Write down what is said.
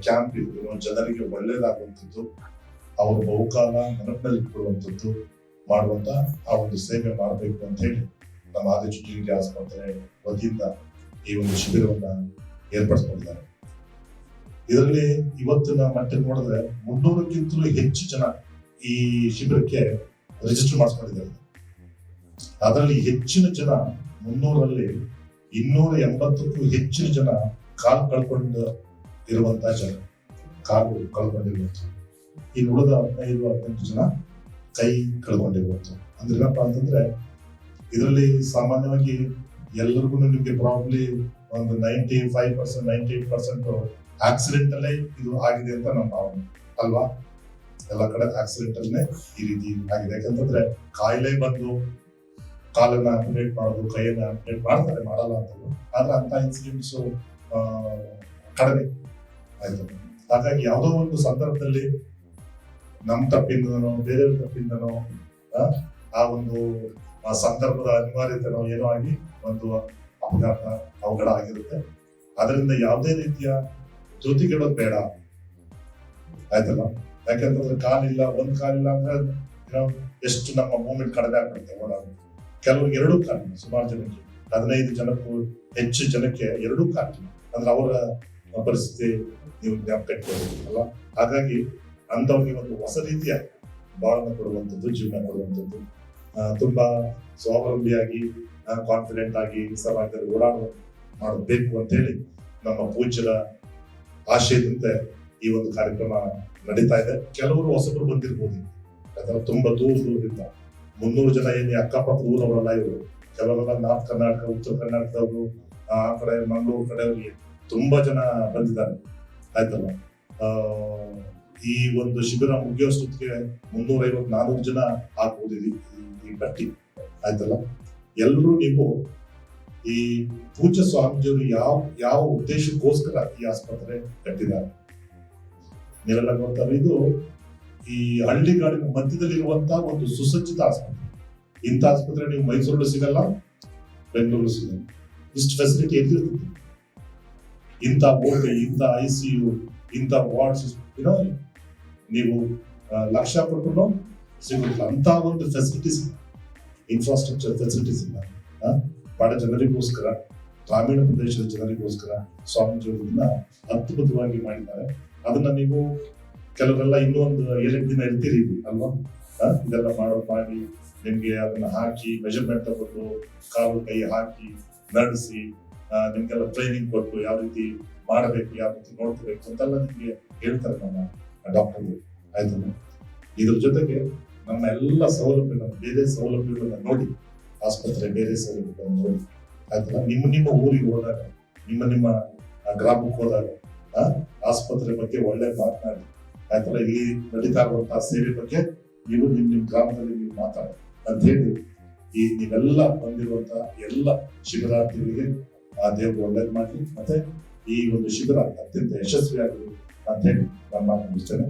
Camp ಇದು ಜನರಿಗೆ ಒಳ್ಳೇದಾಗುವಂಥದ್ದು, ಅವರು ಬಹುಕಾಲ ನೆನಪಿನಲ್ಲಿ ಇಟ್ಕೊಳ್ಳುವಂಥದ್ದು ಮಾಡುವಂತ ಆ ಒಂದು ಸೇವೆ ಮಾಡಬೇಕು ಅಂತ ಹೇಳಿ ನಮ್ಮ ಆದಿಚುಂಚನಗಿರಿ ಆಸ್ಪತ್ರೆ ವತಿಯಿಂದ ಈ ಒಂದು ಶಿಬಿರವನ್ನ ಏರ್ಪಡಿಸಿಕೊಂಡಿದ್ದಾರೆ. ಇದರಲ್ಲಿ ಇವತ್ತಿನ ಮಟ್ಟಿಗೆ ನೋಡಿದ್ರೆ 300ಕ್ಕಿಂತಲೂ ಹೆಚ್ಚು ಜನ ಈ ಶಿಬಿರಕ್ಕೆ ರಿಜಿಸ್ಟರ್ ಮಾಡಿಸ್ಕೊಂಡಿದ್ದಾರೆ. ಅದರಲ್ಲಿ ಹೆಚ್ಚಿನ ಜನ 300ರಲ್ಲಿ 280ಕ್ಕೂ ಹೆಚ್ಚಿನ ಜನ ಕಾಲು ಕಳ್ಕೊಂಡು ಇರುವಂತಹ ಜನ, ಕಾಲು ಕಳ್ಕೊಂಡಿರುವಂತ. ಈ ಉಳಿದ 15-18 ಜನ ಕೈ ಕಳ್ಕೊಂಡಿರುವಂತ. ಅಂದ್ರೆ ಏನಪ್ಪಾ ಅಂತಂದ್ರೆ ಇದರಲ್ಲಿ ಸಾಮಾನ್ಯವಾಗಿ ಎಲ್ಲರಿಗೂ ನಿಮ್ಗೆ ಪ್ರಾಬ್ಲಿ ಒಂದು 95%, 98% ಆಕ್ಸಿಡೆಂಟ್ ಅಲ್ಲೇ ಇದು ಆಗಿದೆ ಅಂತ ನಮ್ಮ ಭಾವನೆ ಅಲ್ವಾ. ಎಲ್ಲ ಕಡೆ ಆಕ್ಸಿಡೆಂಟ್ ಅಲ್ಲೇ ಈ ರೀತಿ ಆಗಿದೆ. ಯಾಕಂತಂದ್ರೆ ಕಾಯಿಲೆ ಬಂದು ಕಾಲನ್ನ ಆಪರೇಟ್ ಮಾಡೋದು, ಕೈಯನ್ನ ಆಪರೇಟ್ ಮಾಡ್ತಾರೆ, ಮಾಡಲ್ಲ ಅಂತಲ್ಲ, ಆದ್ರೆ ಅಂತ ಇನ್ಸಿಡೆಂಟ್ಸ್ ಕಡಿಮೆ ಆಯ್ತು. ಹಾಗಾಗಿ ಯಾವುದೋ ಒಂದು ಸಂದರ್ಭದಲ್ಲಿ ನಮ್ ತಪ್ಪಿಂದನೋ ಬೇರೆಯವ್ರ ತಪ್ಪಿಂದನೋ ಆ ಒಂದು ಸಂದರ್ಭದ ಅನಿವಾರ್ಯತೆನೋ ಏನೋ ಆಗಿ ಒಂದು ಅಪಘಾತ ಅವಘಡ ಆಗಿರುತ್ತೆ. ಅದರಿಂದ ಯಾವುದೇ ರೀತಿಯ ಧೃತಿಗೆಡೋದು ಬೇಡ ಆಯ್ತಲ್ಲ. ಯಾಕಂತಂದ್ರೆ ಕಾಲಿಲ್ಲ, ಒಂದ್ ಕಾಲಿಲ್ಲ ಅಂದ್ರೆ ಎಷ್ಟು ನಮ್ಮ ಮೂವ್ಮೆಂಟ್ ಕಡಿಮೆ ಆಗ್ಬಿಡುತ್ತೆ ಓಡಾಡೋದು. ಕೆಲವ್ರಿಗೆ 2 ಕಾಲಿಲ್ಲ, ಸುಮಾರು ಜನಕ್ಕೆ 15 ಜನಕ್ಕೂ ಹೆಚ್ಚು ಜನಕ್ಕೆ 2 ಕಾಲಿಲ್ಲ. ಅಂದ್ರೆ ಅವರ ಪರಿಸ್ಥಿತಿ ನೀವು ಜ್ಞಾಪಕ ಇಟ್ಕೊಳ್ಬೇಕಲ್ಲ. ಹಾಗಾಗಿ ಅಂಥವ್ರಿಗೆ ಒಂದು ಹೊಸ ರೀತಿಯ ಬಾಳನ್ನು ಕೊಡುವಂಥದ್ದು, ಜೀವನ ಕೊಡುವಂಥದ್ದು, ತುಂಬಾ ಸ್ವಾವಲಂಬಿಯಾಗಿ ಕಾನ್ಫಿಡೆಂಟ್ ಆಗಿ ಸಮಾಜದಲ್ಲಿ ಮಾಡಬೇಕು ಅಂತ ಹೇಳಿ ನಮ್ಮ ಪೂಜ್ಯರ ಆಶಯದಂತೆ ಈ ಒಂದು ಕಾರ್ಯಕ್ರಮ ನಡೀತಾ ಇದೆ. ಕೆಲವರು ಹೊಸಬರು ಬಂದಿರ್ಬೋದು, ಯಾಕಂದ್ರೆ ತುಂಬಾ ದೂರದಿಂದ 300 ಜನ ಏನೇ ಅಕ್ಕಪಕ್ಕ ಊರವರಲ್ಲ ಇವರು. ಕೆಲವರೆಲ್ಲ ನಾರ್ತ್ ಕರ್ನಾಟಕ, ಉತ್ತರ ಕರ್ನಾಟಕದವರು, ಆ ಕಡೆ ಮಂಗಳೂರು ಕಡೆಯವರಿಗೆ ತುಂಬಾ ಜನ ಬಂದಿದ್ದಾರೆ ಆಯ್ತಲ್ಲ. ಈ ಒಂದು ಶಿಬಿರ ಮುಗಿಯೋಷ್ಟೊತ್ತಿಗೆ 350-400 ಜನ ಆಗ್ಬೋದು ಈ ಪಟ್ಟಿ ಆಯ್ತಲ್ಲ. ಎಲ್ಲರೂ ನೀವು ಈ ಪೂಜ್ಯ ಸ್ವಾಮೀಜಿಯವರು ಯಾವ ಉದ್ದೇಶಕ್ಕೋಸ್ಕರ ಈ ಆಸ್ಪತ್ರೆ ಕಟ್ಟಿದ್ದಾರೆ ನೀವೆಲ್ಲ ನೋಡ್ತಾರೆ. ಇದು ಈ ಹಳ್ಳಿಗಾಡಿನ ಮಧ್ಯದಲ್ಲಿರುವಂತಹ ಒಂದು ಸುಸಜ್ಜಿತ ಆಸ್ಪತ್ರೆ. ಇಂಥ ಆಸ್ಪತ್ರೆ ನೀವು ಮೈಸೂರಲ್ಲೂ ಸಿಗಲ್ಲ, ಬೆಂಗಳೂರು ಸಿಗಲ್ಲ. ಇಷ್ಟು ಫೆಸಿಲಿಟಿ ಎಲ್ಲಿರ್ತದೆ? ಇಂಥ ಓಟಿ, ಇಂಥ ICU, ಇಂಥ ವಾರ್ಡ್ಸ್ ನೀವು ಲಕ್ಷ ಕೊಟ್ಟು ಸಿಗುತ್ತಿಲ್ಲ. ಅಂತ ಒಂದು ಫೆಸಿಲಿಟೀಸ್, ಇನ್ಫ್ರಾಸ್ಟ್ರಕ್ಚರ್ ಫೆಸಿಲಿಟೀಸ್ ಇಲ್ಲ. ಬಡ ಜನರಿಗೋಸ್ಕರ, ಗ್ರಾಮೀಣ ಪ್ರದೇಶದ ಜನರಿಗೋಸ್ಕರ ಸ್ವಾಮೀಜಿಯವರನ್ನ ಅದ್ಭುತವಾಗಿ ಮಾಡಿದ್ದಾರೆ. ಅದನ್ನ ನೀವು ಕೆಲವರೆಲ್ಲ ಇನ್ನೊಂದು 7 ದಿನ ಇರ್ತೀರಿ ಅಲ್ವಾ. ಇದೆಲ್ಲ ಮಾಡಿ ನಿಮ್ಗೆ ಅದನ್ನ ಹಾಕಿ ಮೆಜರ್ಮೆಂಟ್ ತಗೊಂಡು ಕಾಲು ಕೈ ಹಾಕಿ ನಡೆಸಿ ನಿಮ್ಗೆಲ್ಲ ಟ್ರೈನಿಂಗ್ ಕೊಟ್ಟು ಯಾವ ರೀತಿ ಮಾಡಬೇಕು, ಯಾವ ರೀತಿ ನೋಡ್ಕೋಬೇಕು ಅಂತೆಲ್ಲ ನಿಮ್ಗೆ ಹೇಳ್ತಾರೆ ನಮ್ಮ ಡಾಕ್ಟರ್ಗಳು ಆಯ್ತಲ್ಲ. ಇದ್ರ ಜೊತೆಗೆ ನಮ್ಮ ಎಲ್ಲ ಸೌಲಭ್ಯಗಳನ್ನು, ಬೇರೆ ಸೌಲಭ್ಯಗಳನ್ನ ನೋಡಿ, ಆಸ್ಪತ್ರೆ ಬೇರೆ ಸೌಲಭ್ಯಗಳನ್ನು ನೋಡಿ ಆಯ್ತಲ್ಲ. ನಿಮ್ಮ ಊರಿಗೆ ಹೋದಾಗ, ನಿಮ್ಮ ಗ್ರಾಮಕ್ಕೆ ಹೋದಾಗ ಆಸ್ಪತ್ರೆ ಬಗ್ಗೆ ಒಳ್ಳೆ ಮಾತನಾಡಿ ಆಯ್ತಲ್ಲ. ಇಲ್ಲಿ ನಡೀತಾ ಇರುವಂತಹ ಸೇವೆ ಬಗ್ಗೆ ನೀವು ನಿಮ್ಮ ಗ್ರಾಮದಲ್ಲಿ ನೀವು ಮಾತಾಡಿ ಅಂತ ಹೇಳಿ ಈ ನೀವೆಲ್ಲ ಬಂದಿರುವಂತಹ ಎಲ್ಲ ಶಿಬಿರಾರ್ಥಿಗಳಿಗೆ ಆ ದೇವರು ಒಳ್ಳೇದು ಮಾಡಿ, ಮತ್ತೆ ಈ ಒಂದು ಶಿಬಿರ ಅತ್ಯಂತ ಯಶಸ್ವಿಯಾಗಲಿ ಅಂತ ಹೇಳಿ ನಾನು ಮಾತನಾಡ್ತೇನೆ.